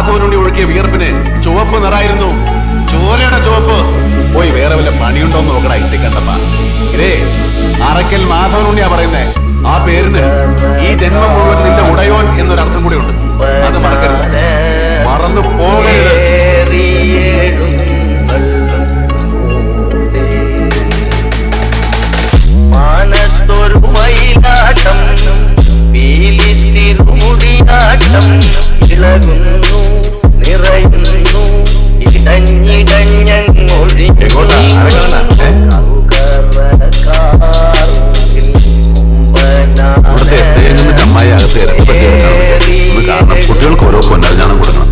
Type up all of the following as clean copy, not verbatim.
മാധവനുണ്ടി ഒഴുക്കിയ വിയർപ്പിന് ചുവപ്പ് നിറായിരുന്നു. ചോരയുടെ ചുവപ്പ്. പോയി വേറെ വല്ല പണിയുണ്ടോന്ന് നോക്കടാ ഇട്ടിക്കണ്ടപ്പ. ഇതേ അറക്കൽ മാധവനുണ്ടിയാ പറയുന്നേ. ആ പേരിന് ഈ ജന്മം മുഴുവൻ നിന്റെ ഉടയോൻ എന്നൊരർത്ഥം കൂടി ഉണ്ട്. അത് മറക്കരുത്, മറന്നു പോകരുത്. മാനത്തൊരു മയിലാട്ടം പീലിത്തിരുമുടിയാട്ടം ഇളകുന്നു നിറയുന്നു അമ്മായി അകത്ത് കാരണം കുട്ടികൾക്ക് ഓരോ പൊന്നാണ് കൊടുക്കണം.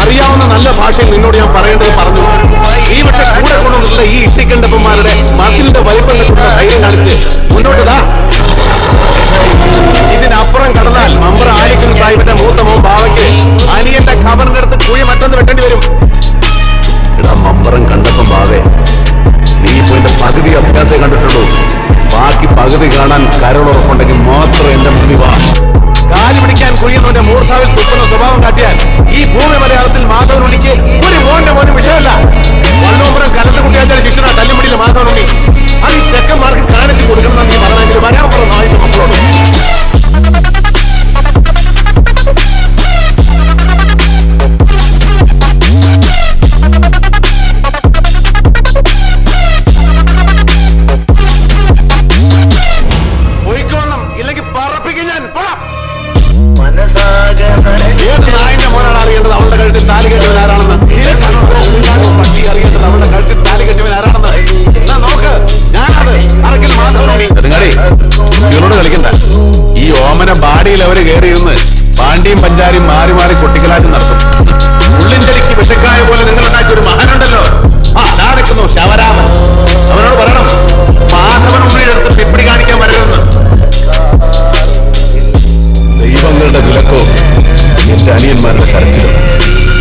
അറിയാവുന്ന നല്ല ഭാഷയിൽ നിന്നോട് ഞാൻ പറയേണ്ടത് പറഞ്ഞു. ഈ പക്ഷെ കൂടെ കൊണ്ടുവന്നിട്ടുള്ള ഈ ഇട്ടിക്കണ്ടപ്പന്മാരുടെ മസിലിന്റെ വലിപ്പം കിട്ടുന്ന ധൈര്യം കാണിച്ച് മുന്നോട്ടുതാ. ഇതിനപ്പുറം കടന്നാൽ മമ്പർ ആലിക്കുന്ന സാഹിബിന്റെ മൂത്ത മോൻ ബാവയ്ക്ക് അനിയന്റെ ഖബറിന്റെ അടുത്ത് കുഴി മറ്റൊന്ന് വെട്ടേണ്ടി വരും. ഇടാ മമ്പറം കണ്ടപ്പം ബാവേ, നീ ഇപ്പൊ എന്റെ പകുതി അഭ്യാസം കണ്ടിട്ടുള്ളൂ. ബാക്കി പകുതി കാണാൻ കരളുറപ്പുണ്ടെങ്കിൽ മാത്രം എന്റെ മുന്നിൽ വാ. കാലി പിടിക്കാൻ കുഴിയുന്നവന്റെ മൂർധാവിൽ തുപ്പുന്ന സ്വഭാവം കാട്ടിയാൽ ഈ ഭൂമി മലയാളത്തിൽ മാധവനുണ്ടിക്ക് ഒരു മോനും വിഷയമല്ല. വള്ളൂപ്പുറം കലത്ത് കുട്ടിയാച്ചാൽ ശിക്ഷണ തല്ലുമുടിയിലെ മാധവനുണ്ടി. അത് ഈ ചെക്കന്മാർക്ക് കാണിച്ചു കൊടുക്കണം. നീ പറഞ്ഞെങ്കിൽ വരാൻ പറഞ്ഞു ആയിട്ട് മക്കളോട്. ഏത് നായന്റെ മോനാണ് അറിയേണ്ടത് അവളുടെ കഴുത്തിൽ താലി കെട്ടിയവൻ ആരാണെന്ന്? പട്ടി അറിയേണ്ടത് അവളുടെ കഴുത്തിൽ താലി കെട്ടിയവൻ ആരാണെന്ന്? എന്നാ നോക്ക്, ഞാനത് അറക്കൽ മാധവനുണ്ടി. കുട്ടികളോട് കളിക്കണ്ട. ഈ ഓമന ബാടിയിൽ അവര് കയറിയിരുന്ന് പാണ്ടിയും പഞ്ചാരിയും മാറി മാറി കൊട്ടിക്കലാശം നടത്തും. ഉള്ളിൻചലിക്ക് വിഷക്കായ പോലെ നിങ്ങളുണ്ടാക്കിയ ഒരു മഹാനുണ്ടല്ലോ, അതാ നിൽക്കുന്നു ശവരാമൻ. അവനോട് പറയണം മാധവനുണ്ടിയുടെ അടുത്ത് പിപ്പിടി കാണിക്കാൻ വരരുതെന്ന്. ദൈവങ്ങളുടെ വിലക്കോ എന്റെ അനിയന്മാരുടെ കരച്ചിലും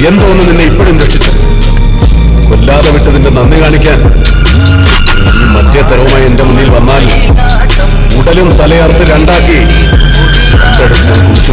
എന്തോന്ന് നിന്നെ ഇപ്പോഴും രക്ഷിച്ചത്. കൊല്ലാതെ വിട്ടതിന്റെ നന്ദി കാണിക്കാൻ ഈ മറ്റേ തരവുമായി എന്റെ മുന്നിൽ വന്നാൽ ഉടലും തലയർത്ത് രണ്ടാക്കി എന്റെ അടുത്ത് കുറിച്ചു